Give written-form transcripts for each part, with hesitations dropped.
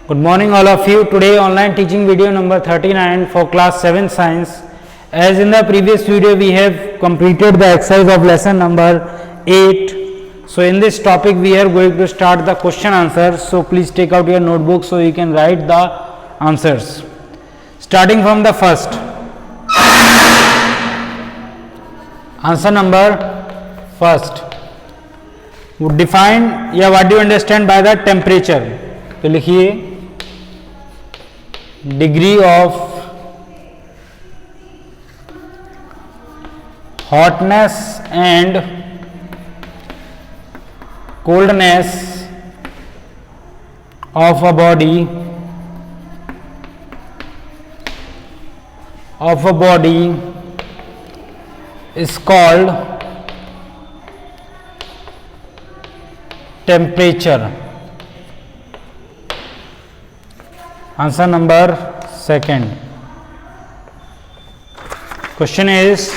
Good morning all of you. Today online teaching video number 39 for class 7 science. As in the previous video we have completed the exercise of lesson number 8. So in this topic we are going to start the question answers. So please take out your notebook so you can write the answers. Starting from the first. Answer number first. Define या what do you understand by the temperature? तो लिखिए degree of hotness and coldness of a body is called temperature. Answer number second. Question is,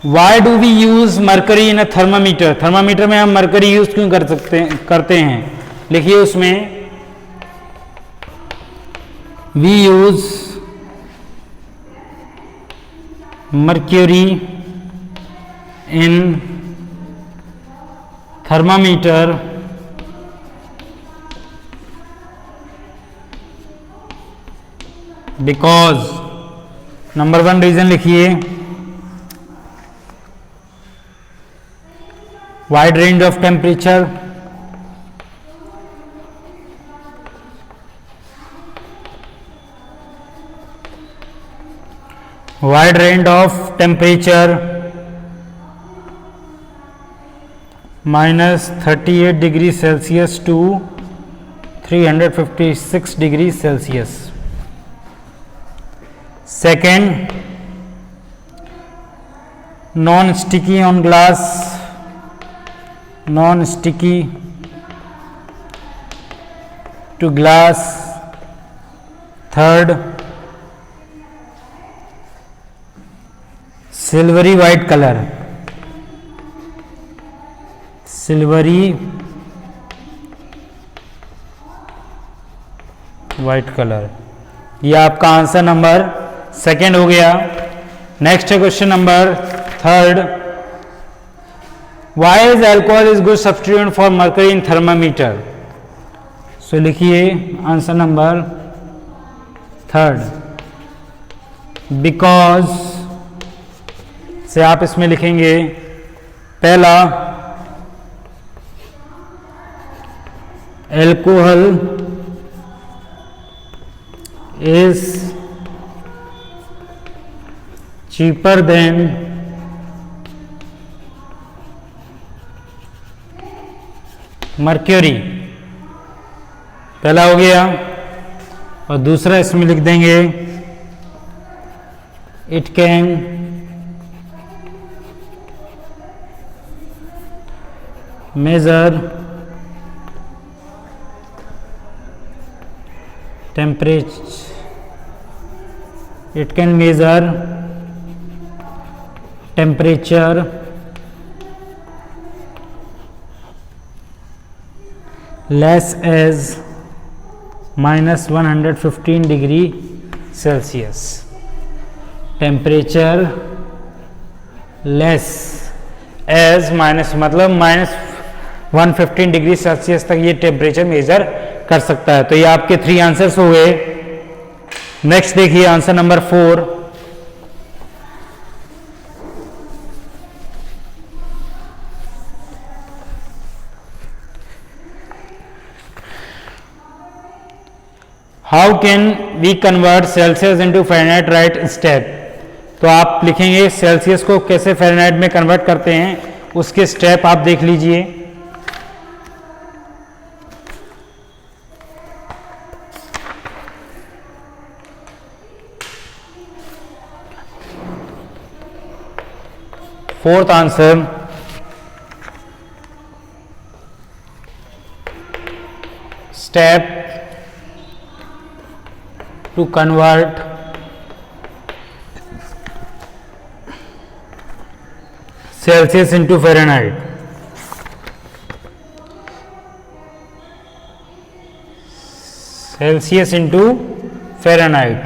why do we use mercury in a thermometer? Thermometer में हम mercury use क्यों करते हैं? लिखिए उसमें we use mercury in thermometer because number one reason लिखिए wide range of temperature, wide range of temperature minus 38 degrees Celsius to 356 degrees Celsius. Second, non-sticky on glass, non-sticky to glass. Third, silvery white color, silvery white color. ये आपका answer number second हो गया. Next है question number third. Why is alcohol is good substitute for mercury in thermometer? So लिखिए answer number third. Because से आप इसमें लिखेंगे पहला, alcohol is cheaper than mercury. पहला हो गया. और दूसरा इसमें लिख देंगे it can measure temperature, it can measure temperature less as minus 115 degree Celsius. Temperature less as minus मतलब माइनस 115 डिग्री सेल्सियस तक ये टेम्परेचर मेजर कर सकता है. तो ये आपके 3 आंसर्स हो गए. नेक्स्ट देखिए answer number 4. How can we convert Celsius into Fahrenheit? Write step. तो आप लिखेंगे सेल्सियस को कैसे फ़ारेनहाइट में कन्वर्ट करते हैं, उसके स्टेप आप देख लीजिए. Fourth answer, step to convert Celsius into Fahrenheit. Celsius into Fahrenheit.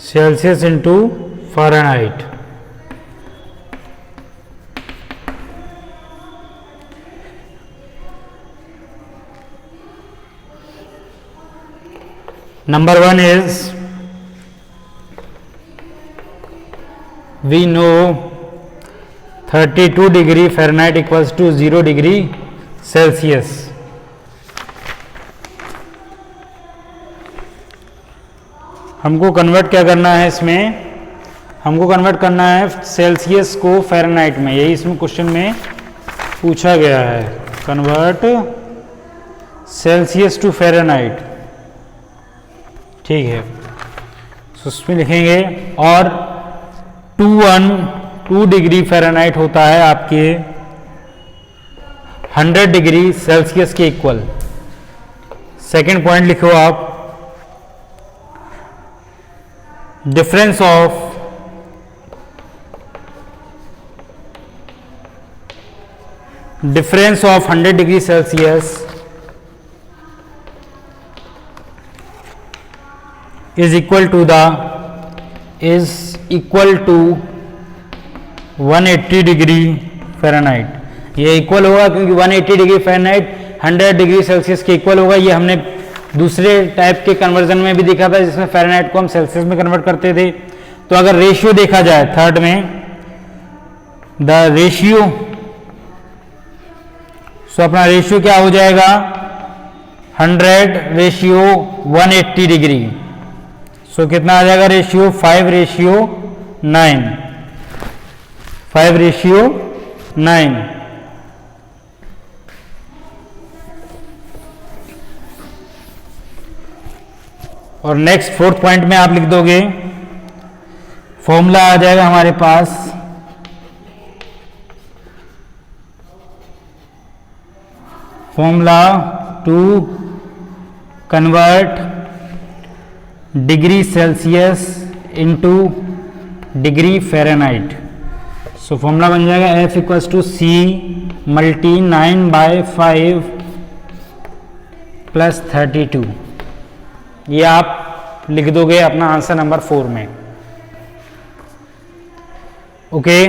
Celsius into Fahrenheit. Number 1 is, we know 32 degree Fahrenheit equals to 0 degree Celsius. हमको कन्वर्ट क्या करना है इसमें, हमको कन्वर्ट करना है सेल्सियस को फ़ारेनहाइट में, यही इसमें क्वेश्चन में पूछा गया है। कन्वर्ट सेल्सियस टू फ़ारेनहाइट, ठीक है। तो उसमें लिखेंगे, और 2 डिग्री फ़ारेनहाइट होता है आपके 100 डिग्री सेल्सियस के इक्वल। सेकेंड पॉइंट लिखो आप, difference of difference of 100 degree Celsius is equal to 180 degree Fahrenheit. ये इक्वल होगा क्योंकि 180 डिग्री फ़ारेनहाइट 100 डिग्री सेल्सियस के इक्वल होगा। ये हमने दूसरे टाइप के कन्वर्जन में भी देखा था जिसमें फ़ारेनहाइट को हम सेल्सियस में कन्वर्ट करते थे। तो अगर रेशियो देखा जाए थर्ड में, द रेशियो, सो अपना रेशियो क्या हो जाएगा, 100 रेशियो 180 डिग्री। सो कितना आ जाएगा रेशियो, 5:9, 5:9। और नेक्स्ट फोर्थ पॉइंट में आप लिख दोगे, फॉर्मूला आ जाएगा हमारे पास, formula to convert degree Celsius into degree Fahrenheit. So formula बन जाएगा F equals to C multi 9/5 plus 32। ये आप लिख दोगे अपना आंसर नंबर 4 में। Okay,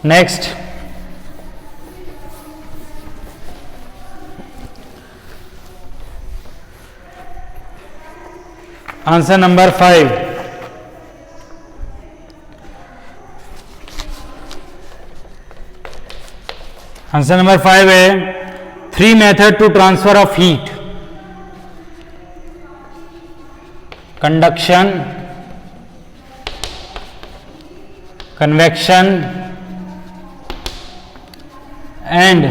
next answer number 5। Answer number 5 है 3 method to transfer of heat, conduction, convection and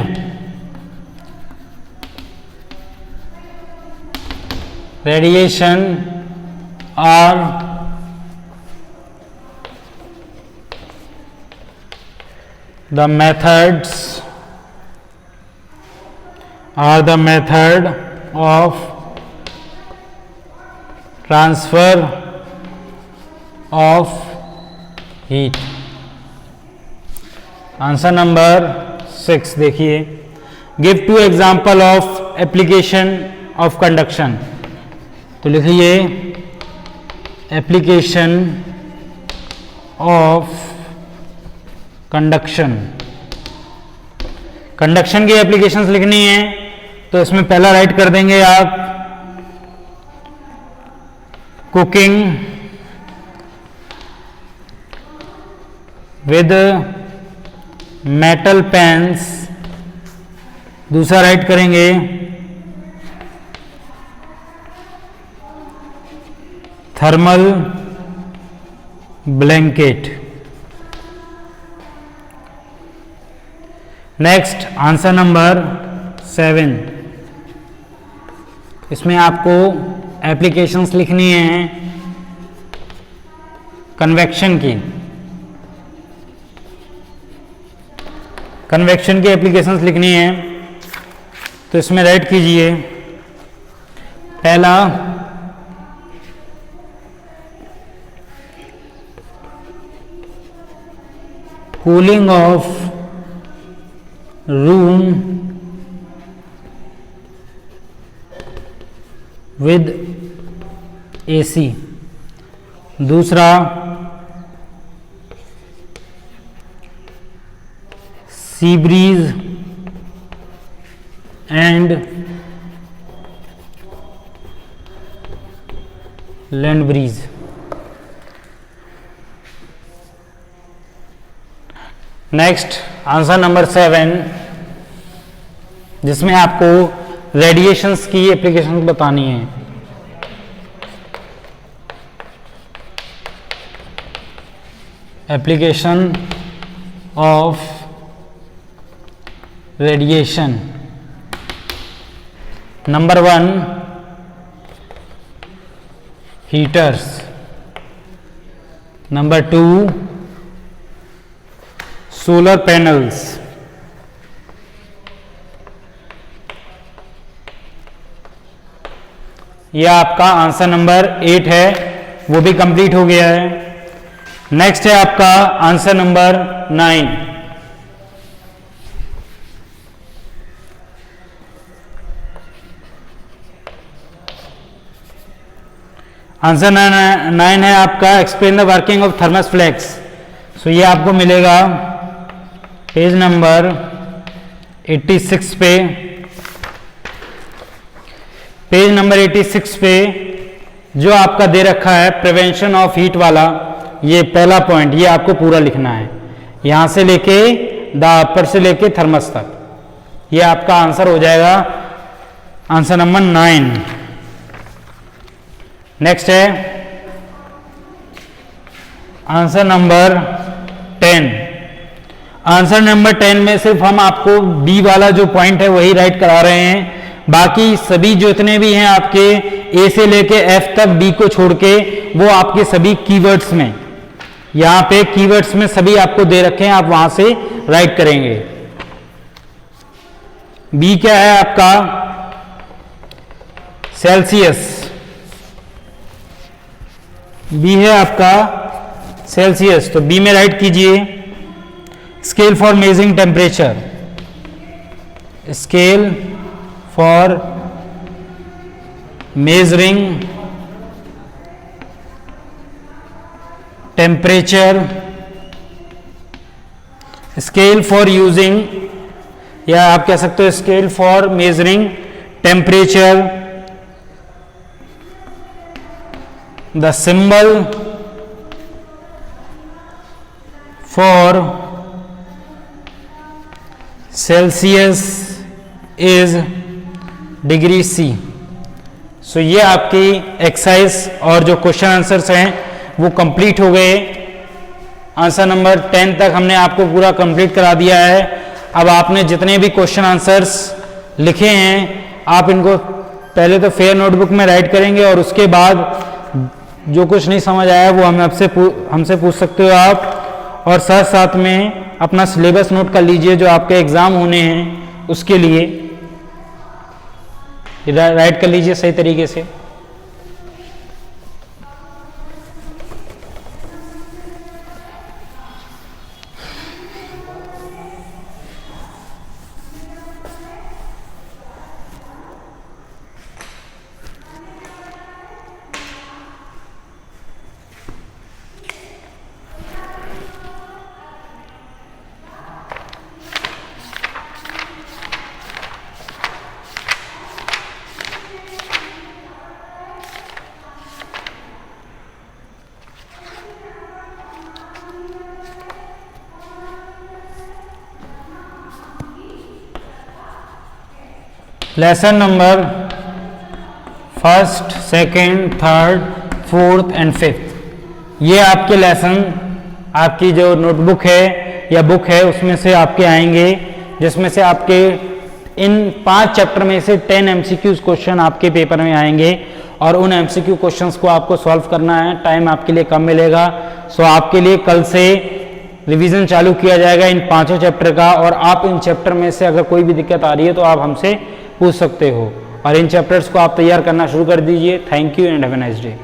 radiation are the methods of transfer of heat। Answer number 6 देखिए, give 2 example of application of conduction. तो लिखिए application of conduction. Conduction की applications लिखनी है तो इसमें पहला राइट कर देंगे आप, कुकिंग विद मेटल पैन्स। दूसरा राइट करेंगे thermal blanket. Next answer number 7, इसमें आपको एप्लीकेशंस लिखनी है कन्वेक्शन की। कन्वेक्शन की एप्लीकेशंस लिखनी है तो इसमें राइट कीजिए पहला cooling of room with AC, दूसरा sea breeze and land breeze. Next answer number 7, जिसमें आपको रेडिएशंस की एप्लीकेशन बतानी है। Application of radiation. Number 1 heaters, number 2 solar panels, यह आपका आंसर नंबर 8 है, वो भी कंप्लीट हो गया है। नेक्स्ट है आपका आंसर नंबर 9। आंसर 9 है आपका explain the working of thermos flask. So ये आपको मिलेगा पेज नंबर 86 पे। पेज नंबर 86 पे जो आपका दे रखा है प्रिवेंशन ऑफ हीट वाला, ये पहला पॉइंट, ये आपको पूरा लिखना है, यहां से लेके द अपर से लेके थर्मस तक। ये आपका आंसर हो जाएगा आंसर नंबर 9। नेक्स्ट है आंसर नंबर 10। आंसर नंबर 10 में सिर्फ हम आपको बी वाला जो पॉइंट है वही राइट करा रहे हैं, बाकी सभी जितने भी हैं आपके ए से लेके एफ तक बी को छोड़ के वो आपके सभी कीवर्ड्स में, यहां पे कीवर्ड्स में सभी आपको दे रखे हैं, आप वहां से राइट करेंगे। बी क्या है आपका सेल्सियस, बी है आपका सेल्सियस, तो बी में राइट कीजिए scale for measuring temperature, scale for measuring temperature, scale for using, या आप कह सकते हो scale for measuring temperature, the symbol for Celsius is degree C. So ये आपकी एक्सरसाइज और जो क्वेश्चन आंसर्स हैं वो कंप्लीट हो गए। आंसर नंबर 10 तक हमने आपको पूरा कंप्लीट करा दिया है। अब आपने जितने भी क्वेश्चन आंसर्स लिखे हैं आप इनको पहले तो फेयर नोटबुक में राइट करेंगे और उसके बाद जो कुछ नहीं समझ आया वो हमसे पूछ सकते हो आप, और साथ साथ में अपना सिलेबस नोट कर लीजिए जो आपके एग्जाम होने हैं उसके लिए राइट कर लीजिए सही तरीके से। Lesson number 1st, 2nd, 3rd, 4th and 5th, ये आपके लेसन आपकी जो नोटबुक है या बुक है उसमें से आपके आएंगे, जिसमें से आपके इन 5 चैप्टर में से 10 एमसीक्यूज क्वेश्चन आपके पेपर में आएंगे और उन एमसीक्यू क्वेश्चंस को आपको सॉल्व करना है। टाइम आपके लिए कम मिलेगा, सो आपके लिए कल से रिवीजन चालू किया जाएगा इन 5 चैप्टर का, और आप इन चैप्टर में से अगर कोई भी दिक्कत आ रही है तो आप हमसे पूछ सकते हो। और इन चैप्टर्स को आप तैयार करना शुरू कर दीजिए। Thank you and have a nice day.